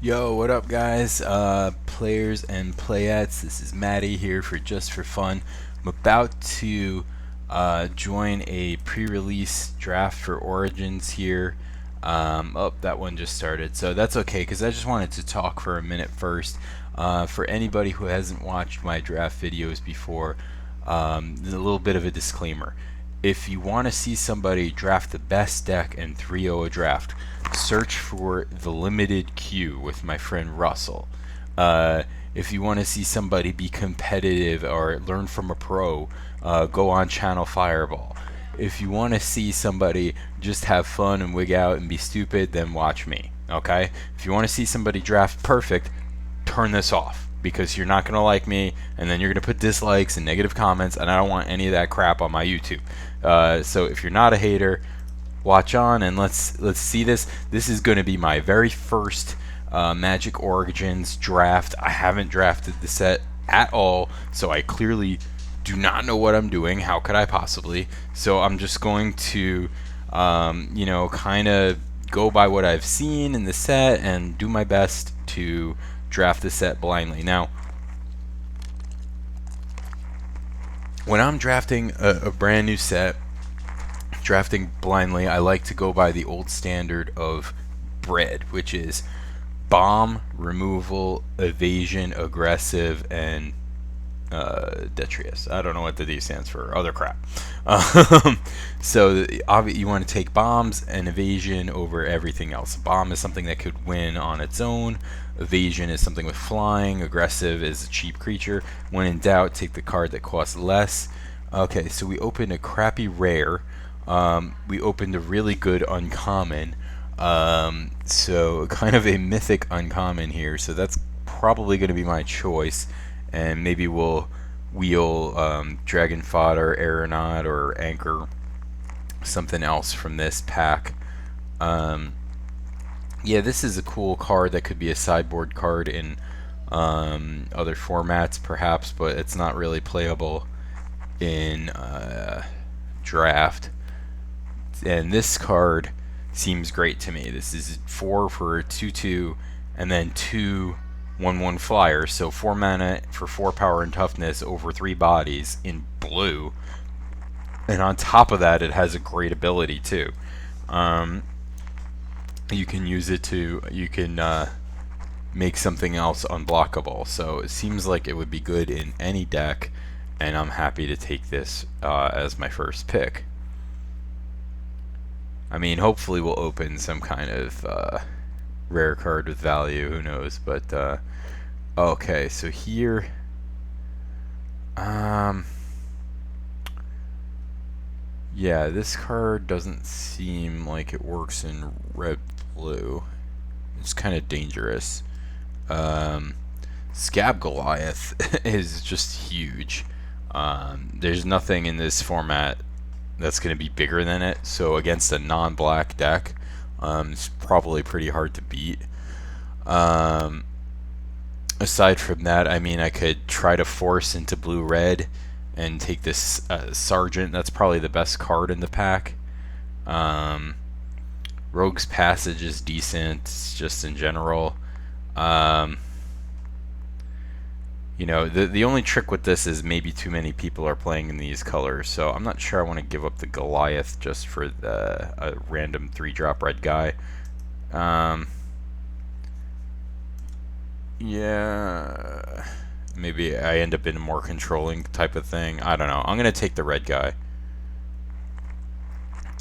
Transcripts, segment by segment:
Yo, what up, guys? Players and playettes. This is Maddie here for Just for Fun. I'm about to join a pre-release draft for Origins here. Oh, that one just started, so that's okay because I just wanted to talk for a minute first. For anybody who hasn't watched my draft videos before, a little bit of a disclaimer. If you want to see somebody draft the best deck in 3-0 draft, search for the limited queue with my friend Russell. If you want to see somebody be competitive or learn from a pro, go on Channel Fireball. If you want to see somebody just have fun and wig out and be stupid, then watch me. Okay? If you want to see somebody draft perfect, turn this off because you're not going to like me and then you're going to put dislikes and negative comments, and I don't want any of that crap on my YouTube. So if you're not a hater, watch on and let's see this. This is going to be my very first Magic Origins draft. I haven't drafted the set at all, so I clearly do not know what I'm doing. How could I possibly? So I'm just going to kind of go by what I've seen in the set and do my best to draft the set blindly. Now, when I'm drafting a brand new set, drafting blindly, I like to go by the old standard of bread, which is bomb, removal, evasion, aggressive, and detritus. I don't know what the D stands for. Other crap. So you want to take bombs and evasion over everything else. Bomb is something that could win on its own. Evasion is something with flying. Aggressive is a cheap creature. When in doubt, take the card that costs less. Okay, so we opened a crappy rare. We opened a really good uncommon. So kind of a mythic uncommon here. So that's probably going to be my choice. And maybe we'll wheel Dragon Fodder, Aeronaut, or Anchor, something else from this pack. Yeah, this is a cool card that could be a sideboard card in other formats, perhaps, but it's not really playable in draft. And this card seems great to me. This is 4 for a 2/2, and then 2 1/1 flyers, so 4 mana for 4 power and toughness over 3 bodies in blue. And on top of that, it has a great ability too. You can use it to make something else unblockable. So it seems like it would be good in any deck, and I'm happy to take this as my first pick. I mean, hopefully we'll open some kind of rare card with value, who knows, but okay, so here yeah, this card doesn't seem like it works in red blue. It's kind of dangerous. Scab Goliath is just huge. There's nothing in this format that's going to be bigger than it, so against a non-black deck, it's probably pretty hard to beat. Aside from that, I mean, I could try to force into blue-red and take this Sergeant. That's probably the best card in the pack. Rogue's Passage is decent, just in general. The only trick with this is maybe too many people are playing in these colors, so I'm not sure I want to give up the Goliath just for a random 3-drop red guy. Yeah, maybe I end up in a more controlling type of thing. I don't know. I'm going to take the red guy,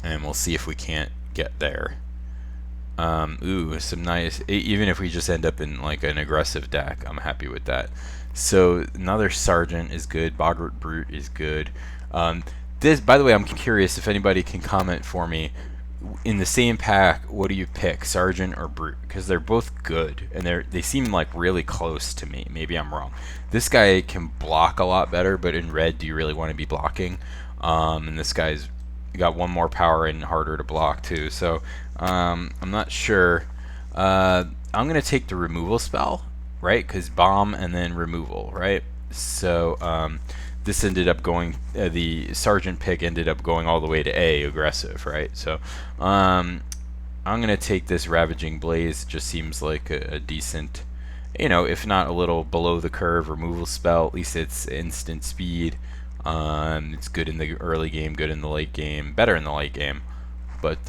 and we'll see if we can't get there. Ooh, some nice, even if we just end up in like an aggressive deck, I'm happy with that. So another Sergeant is good. Boggart Brute is good. This, by the way, I'm curious if anybody can comment for me. In the same pack, what do you pick, Sergeant or Brute? Because they're both good, and they seem like really close to me. Maybe I'm wrong. This guy can block a lot better, but in red, do you really want to be blocking? And this guy's got 1 more power and harder to block too. So I'm not sure. I'm gonna take the removal spell, right? Because bomb and then removal, right? So this ended up going, the Sergeant pick ended up going all the way to A, aggressive, right? So I'm gonna take this Ravaging Blaze. It just seems like a decent, you know, if not a little below the curve removal spell, at least it's instant speed. It's good in the early game, good in the late game, better in the late game. But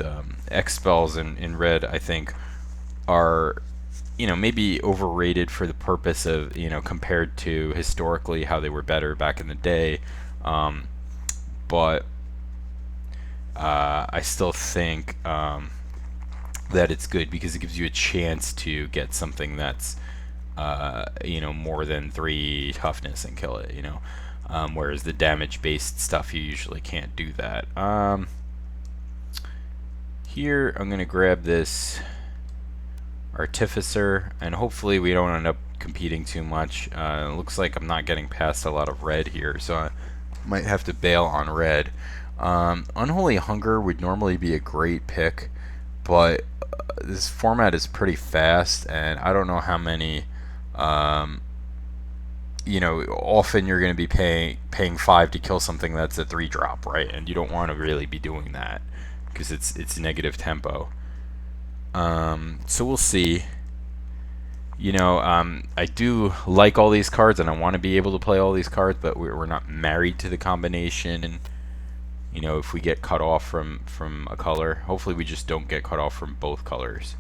X spells in red, I think, are, you know, maybe overrated for the purpose of, you know, compared to historically how they were better back in the day. But I still think that it's good because it gives you a chance to get something that's you know, more than 3 toughness and kill it, you know. Whereas the damage based stuff, you usually can't do that. Here I'm gonna grab this Artificer, and hopefully we don't end up competing too much. It looks like I'm not getting past a lot of red here, so I might have to bail on red. Unholy Hunger would normally be a great pick, but this format is pretty fast, and I don't know how many. You know, often you're going to be paying 5 to kill something that's a 3-drop, right? And you don't want to really be doing that because it's negative tempo. So we'll see. You know, I do like all these cards, and I want to be able to play all these cards, but we're not married to the combination. And you know, if we get cut off from a color, hopefully we just don't get cut off from both colors.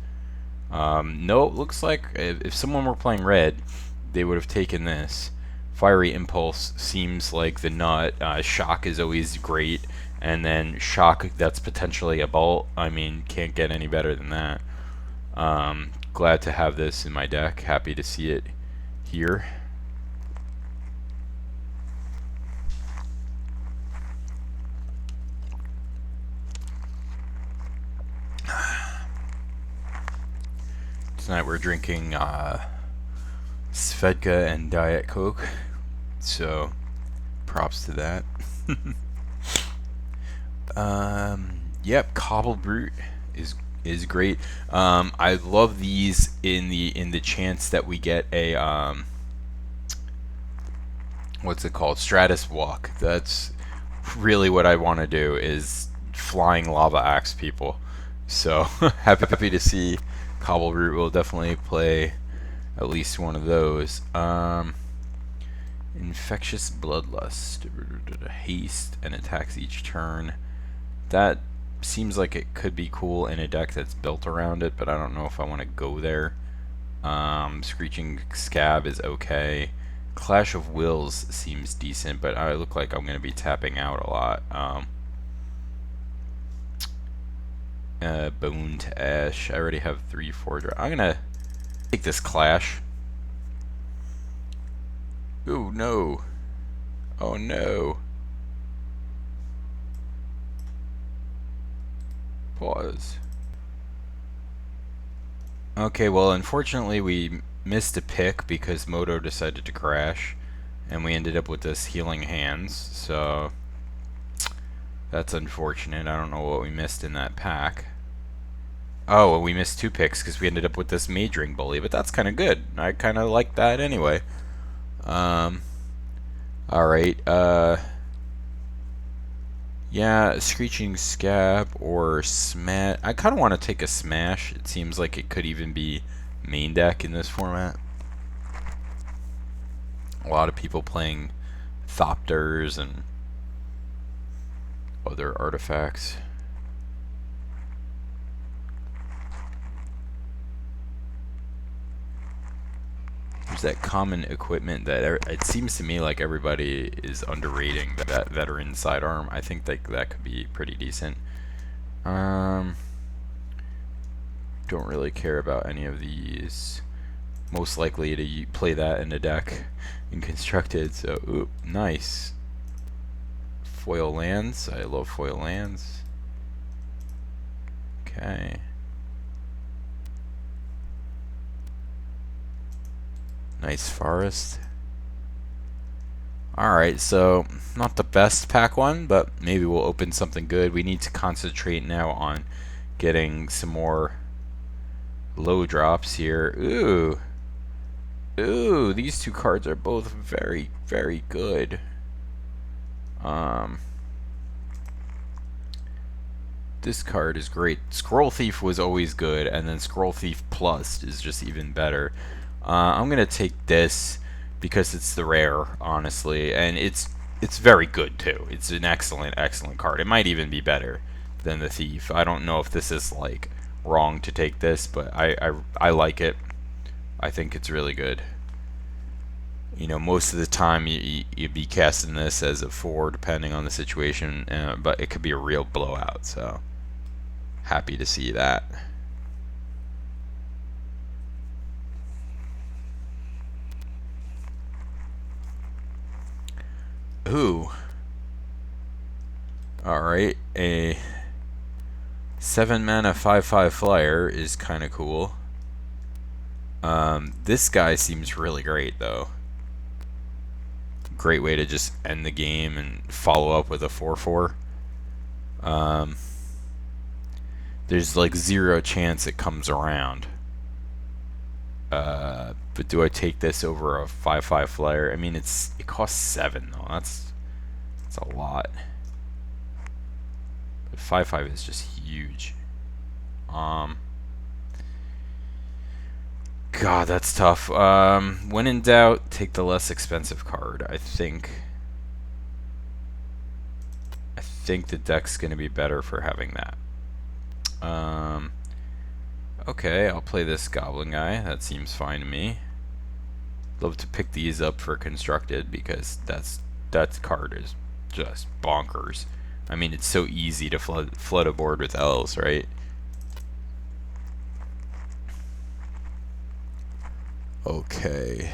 No, it looks like if someone were playing red, they would have taken this. Fiery Impulse seems like the nut. Shock is always great, and then Shock that's potentially a bolt. I mean, can't get any better than that. Glad to have this in my deck. Happy to see it here. Tonight we're drinking Svedka and Diet Coke, so props to that. Yep, Cobble Brute is great. I love these in the chance that we get a what's it called, Stratus Walk. That's really what I want to do, is flying lava axe people. So happy to see Cobble Brute will definitely play at least one of those. Infectious Bloodlust, haste and attacks each turn. That seems like it could be cool in a deck that's built around it, but I don't know if I want to go there. Screeching Scab is okay. Clash of Wills seems decent, but I look like I'm going to be tapping out a lot. Bone to Ash. I already have 3-4 draw. I'm going to take this Clash. Oh no. Oh no. Pause. Okay, well, unfortunately we missed a pick because Moto decided to crash, and we ended up with this Healing Hands, so that's unfortunate. I don't know what we missed in that pack. Oh, well, we missed 2 picks because we ended up with this Mage Ring Bully, but that's kind of good. I kind of like that anyway. Alright, yeah, Screeching Scab or Smash. I kind of want to take a Smash. It seems like it could even be main deck in this format. A lot of people playing Thopters and other artifacts. There's that common equipment that it seems to me like everybody is underrating, that veteran sidearm. I think that could be pretty decent. Don't really care about any of these. Most likely to play that in a deck in Constructed, so ooh, nice. Foil lands. I love foil lands. Okay. Nice forest. Alright, so not the best pack one, but maybe we'll open something good. We need to concentrate now on getting some more low drops here. Ooh. Ooh, these 2 cards are both very, very good. This card is great. Scroll Thief was always good, and then Scroll Thief Plus is just even better. I'm gonna take this because it's the rare, honestly, and it's very good too. It's an excellent card. It might even be better than the Thief. I don't know if this is like wrong to take this, but I like it. I think it's really good. You know, most of the time you'd be casting this as a 4 depending on the situation, but it could be a real blowout, so happy to see that. Ooh. Alright, a 7 mana 5/5 flyer is kind of cool. This guy seems really great though. Great way to just end the game and follow up with a 4/4. There's like 0 chance it comes around. But do I take this over a 5/5 flyer? I mean, it costs 7 though. That's a lot. But 5/5 is just huge. God, that's tough. When in doubt, take the less expensive card. I think the deck's gonna be better for having that. Okay, I'll play this goblin guy. That seems fine to me. Love to pick these up for constructed because that card is just bonkers. I mean, it's so easy to flood a board with elves, right? Okay.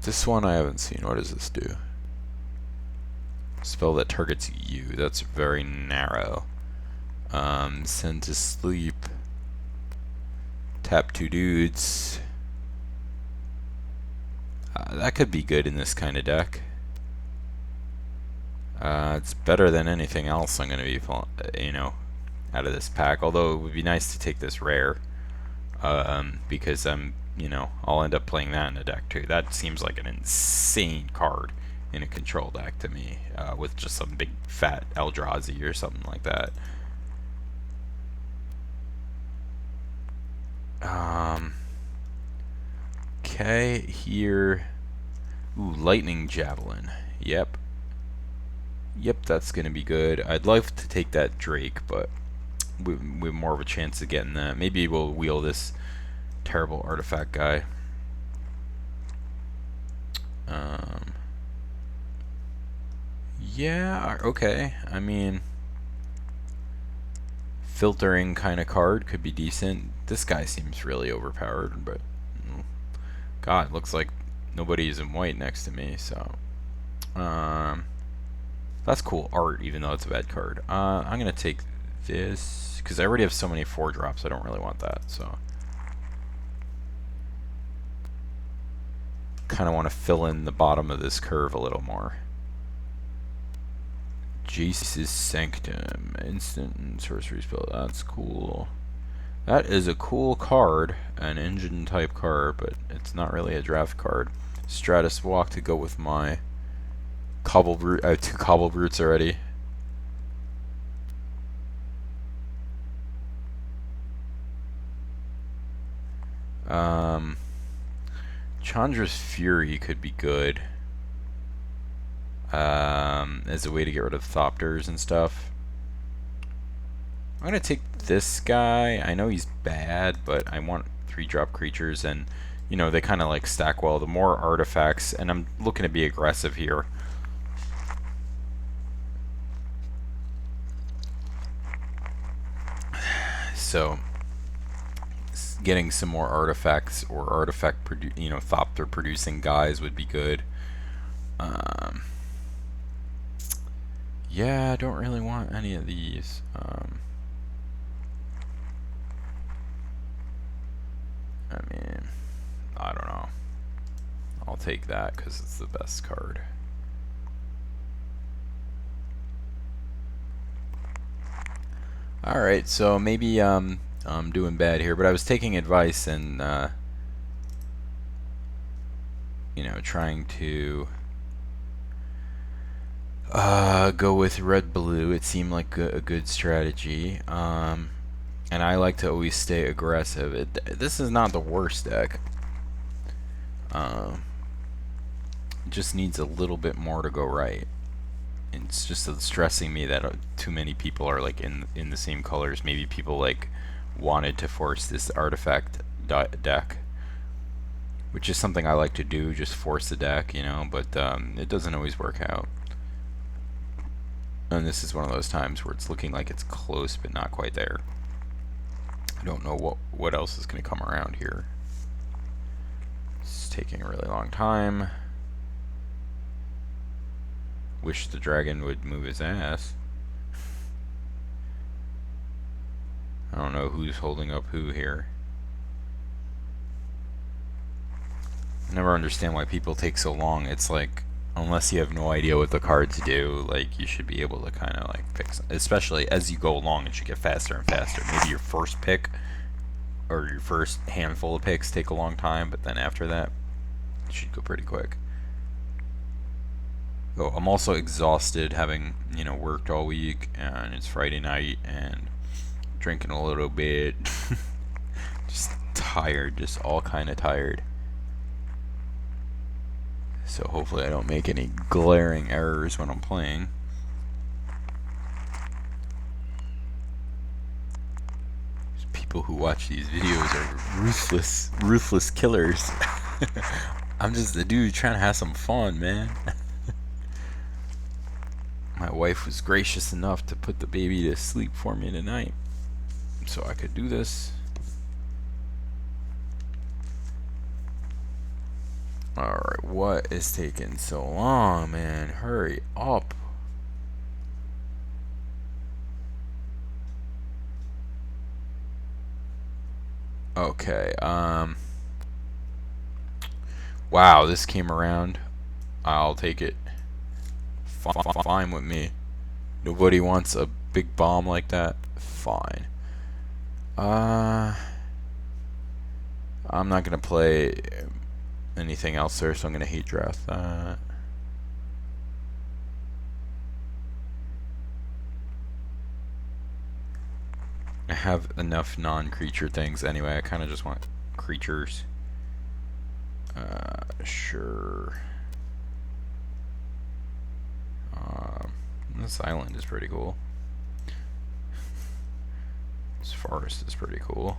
This one I haven't seen. What does this do? Spell that targets you. That's very narrow. Send to sleep. Tap 2 dudes. That could be good in this kind of deck. It's better than anything else I'm going to be, you know, out of this pack. Although it would be nice to take this rare, because you know, I'll end up playing that in a deck too. That seems like an insane card in a control deck to me, with just some big fat Eldrazi or something like that. Okay, here. Ooh, Lightning Javelin. Yep, that's gonna be good. I'd love to take that Drake, but we have more of a chance of getting that. Maybe we'll wheel this terrible artifact guy. Yeah, okay. I mean, filtering kind of card could be decent. This guy seems really overpowered, but God, looks like nobody's in white next to me, so that's cool art, even though it's a bad card. I'm gonna take this because I already have so many 4-drops. I don't really want that, so kind of want to fill in the bottom of this curve a little more. Jace's Sanctum, instant and sorcery spell. That's cool. That is a cool card, an engine type card, but it's not really a draft card. Stratus Walk to go with my Cobble Brute. I have 2 Cobble Brutes already. Chandra's Fury could be good, as a way to get rid of Thopters and stuff. I'm gonna take this guy. I know he's bad, but I want 3-drop creatures, and you know, they kind of like stack well. The more artifacts, and I'm looking to be aggressive here. So getting some more artifacts or you know, Thopter producing guys would be good. Yeah, I don't really want any of these. I mean, I don't know. I'll take that because it's the best card. Alright, so maybe I'm doing bad here, but I was taking advice and you know, trying to Go with red blue. It seemed like a good strategy. And I like to always stay aggressive. This is not the worst deck. It just needs a little bit more to go right. It's just stressing me that too many people are like in the same colors. Maybe people like wanted to force this artifact deck, which is something I like to do, just force the deck, you know, but it doesn't always work out. And this is one of those times where it's looking like it's close but not quite there. I don't know what else is going to come around here. It's taking a really long time. Wish the dragon would move his ass. I don't know who's holding up who here. I never understand why people take so long. It's like, unless you have no idea what the cards do, like, you should be able to kind of like fix it. Especially as you go along, it should get faster and faster. Maybe your first pick or your first handful of picks take a long time, but then after that, it should go pretty quick. Oh, I'm also exhausted, having, you know, worked all week, and it's Friday night, and drinking a little bit. Just tired, just all kind of tired. So hopefully I don't make any glaring errors when I'm playing. People who watch these videos are ruthless killers. I'm just a dude trying to have some fun, man. My wife was gracious enough to put the baby to sleep for me tonight, so I could do this. Alright, what is taking so long, man? Hurry up. Okay, wow, this came around. I'll take it. Fine with me. Nobody wants a big bomb like that. Fine. I'm not gonna play anything else there, so I'm gonna hate draft that. I have enough non-creature things anyway. I kind of just want creatures. Sure. This island is pretty cool. This forest is pretty cool.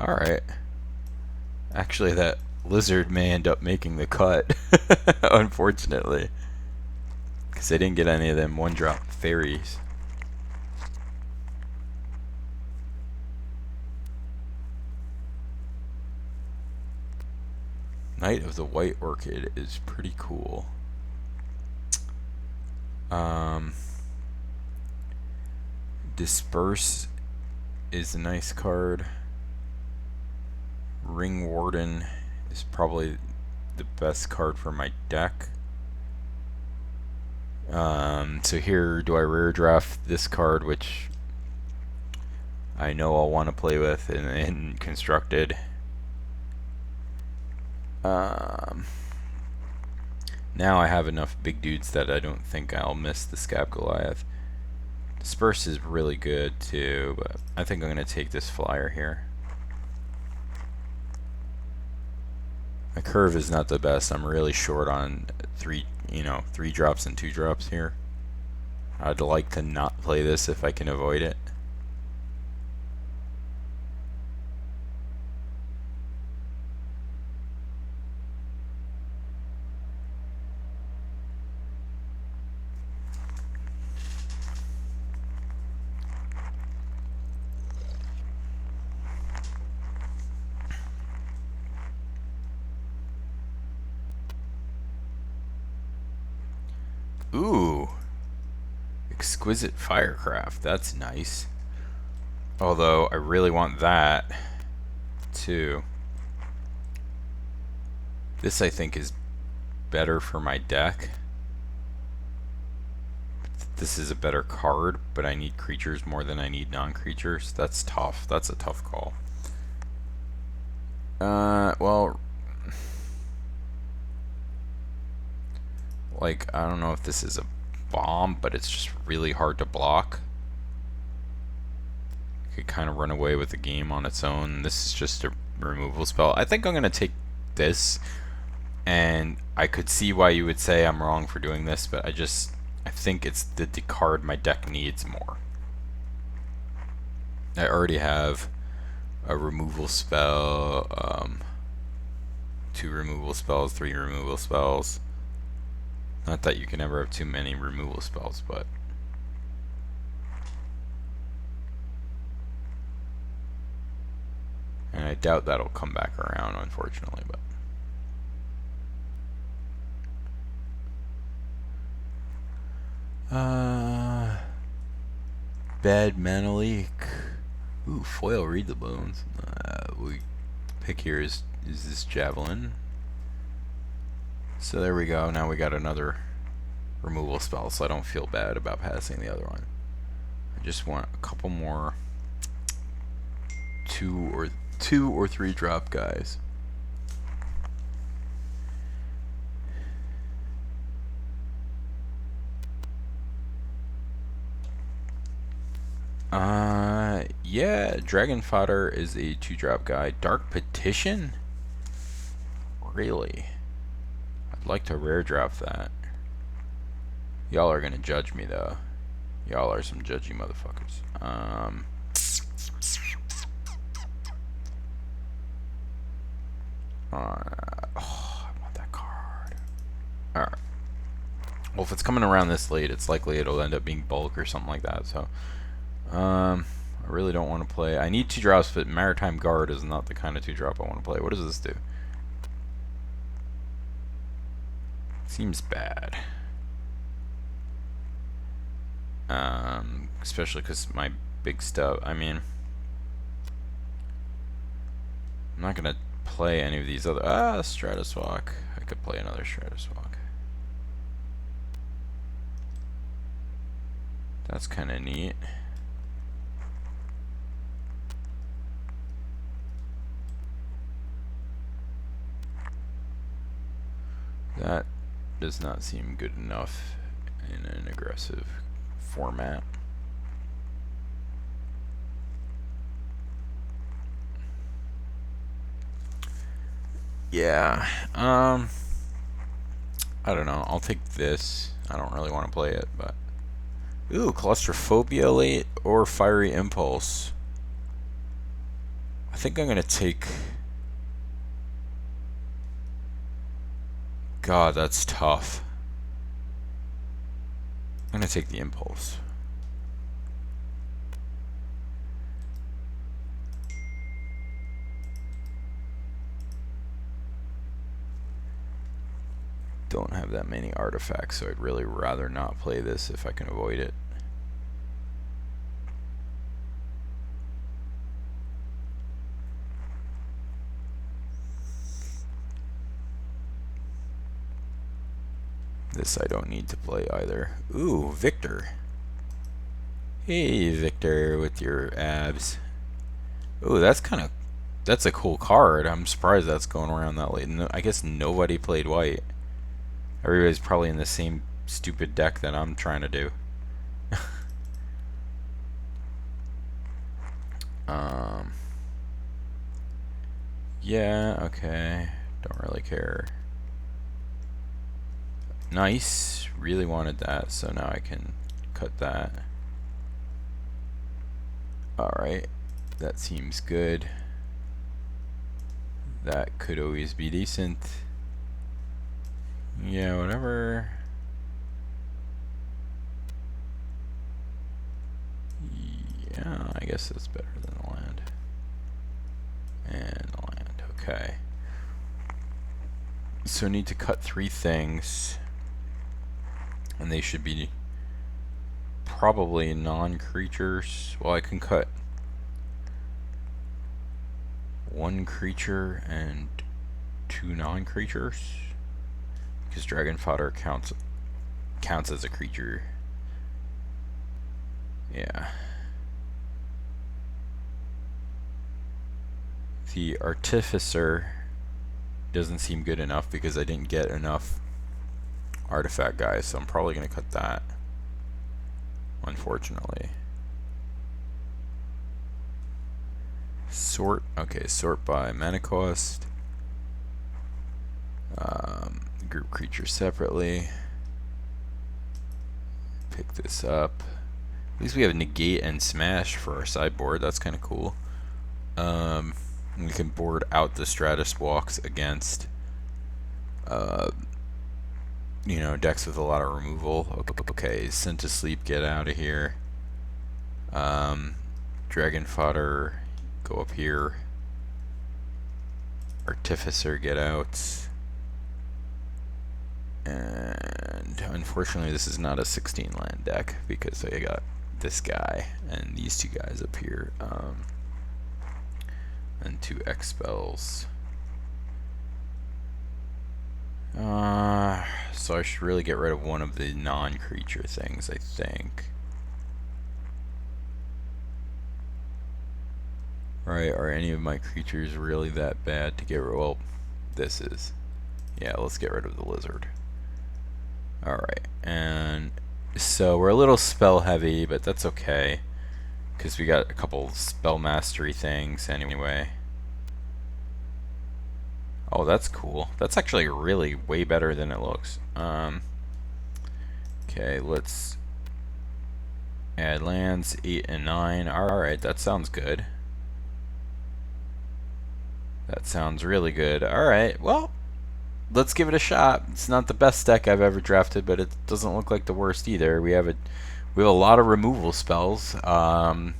Alright. Actually, that lizard may end up making the cut. Unfortunately. Because I didn't get any of them one-drop fairies. Knight of the White Orchid is pretty cool. Disperse is a nice card. Ring Warden is probably the best card for my deck. So here, do I rare draft this card, which I know I'll want to play with in Constructed. Now I have enough big dudes that I don't think I'll miss the Scab Goliath. Disperse is really good too, but I think I'm going to take this flyer here. My curve is not the best. I'm really short on three drops and 2 drops here. I'd like to not play this if I can avoid it. Ooh. Exquisite Firecraft. That's nice. Although I really want that too. This I think is better for my deck. This is a better card, but I need creatures more than I need non-creatures. That's tough. That's a tough call. Well, like, I don't know if this is a bomb, but it's just really hard to block. Could kind of run away with the game on its own. This is just a removal spell. I think I'm going to take this, and I could see why you would say I'm wrong for doing this, but I think it's the card my deck needs more. I already have a removal spell, 2 removal spells, 3 removal spells. Not that you can ever have too many removal spells, but and I doubt that'll come back around, unfortunately, but Bad Mana Leak. Ooh, foil, read the bones. We pick here is this Javelin. So there we go. Now we got another removal spell, so I don't feel bad about passing the other one. I just want a couple more 2 or 3 drop guys. Yeah, Dragon Fodder is a 2-drop guy. Dark Petition? Really? I'd like to rare drop that. Y'all are gonna judge me though. Y'all are some judgy motherfuckers. I want that card. Alright. Well, if it's coming around this late, it's likely it'll end up being bulk or something like that, so I really don't want to play. I need 2 drops, but Maritime Guard is not the kind of 2-drop I want to play. What does this do? Seems bad. Especially because my big stuff, I mean, I'm not gonna play any of these other, Stratuswalk. I could play another Stratuswalk. That's kinda neat. That does not seem good enough in an aggressive format. Yeah, I don't know. I'll take this. I don't really want to play it, but ooh, Claustrophobia late or Fiery Impulse. I think I'm gonna take. God, that's tough. I'm gonna take the Impulse. Don't have that many artifacts, so I'd really rather not play this if I can avoid it. This I don't need to play either. Ooh, Victor. Hey, Victor, with your abs. Ooh, that's a cool card. I'm surprised that's going around that late. No, I guess nobody played white. Everybody's probably in the same stupid deck that I'm trying to do. Yeah, okay. Don't really care. Nice. Really wanted that, so now I can cut that. Alright. That seems good. That could always be decent. Yeah, whatever. Yeah, I guess that's better than the land. And the land, okay. So I need to cut 3 things. And they should be probably non-creatures. Well, I can cut 1 creature and 2 non-creatures, because dragon fodder counts as a creature. Yeah. The Artificer doesn't seem good enough because I didn't get enough artifact guys, so I'm probably going to cut that, unfortunately. Sort, okay, sort by mana cost. Group creatures separately. Pick this up. At least we have negate and smash for our sideboard. That's kind of cool. We can board out the Stratus Walks against, you know, decks with a lot of removal. Okay, sent to sleep, get out of here. Dragon fodder, go up here. Artificer, get out. And unfortunately, this is not a 16 land deck because I got this guy and these 2 guys up here. And 2 X spells. So I should really get rid of one of the non-creature things, I think. Right, are any of my creatures really that bad to get rid of? Well, this is. Yeah, let's get rid of the lizard. Alright, and so we're a little spell heavy, but that's okay, because we got a couple spell mastery things anyway. Oh, that's cool. That's actually really way better than it looks. Okay, let's add lands 8 and 9. Alright, that sounds good. That sounds really good. Alright, well, let's give it a shot. It's not the best deck I've ever drafted, but it doesn't look like the worst either. We have a lot of removal spells, and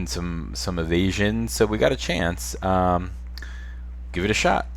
some evasion, so we got a chance. Give it a shot.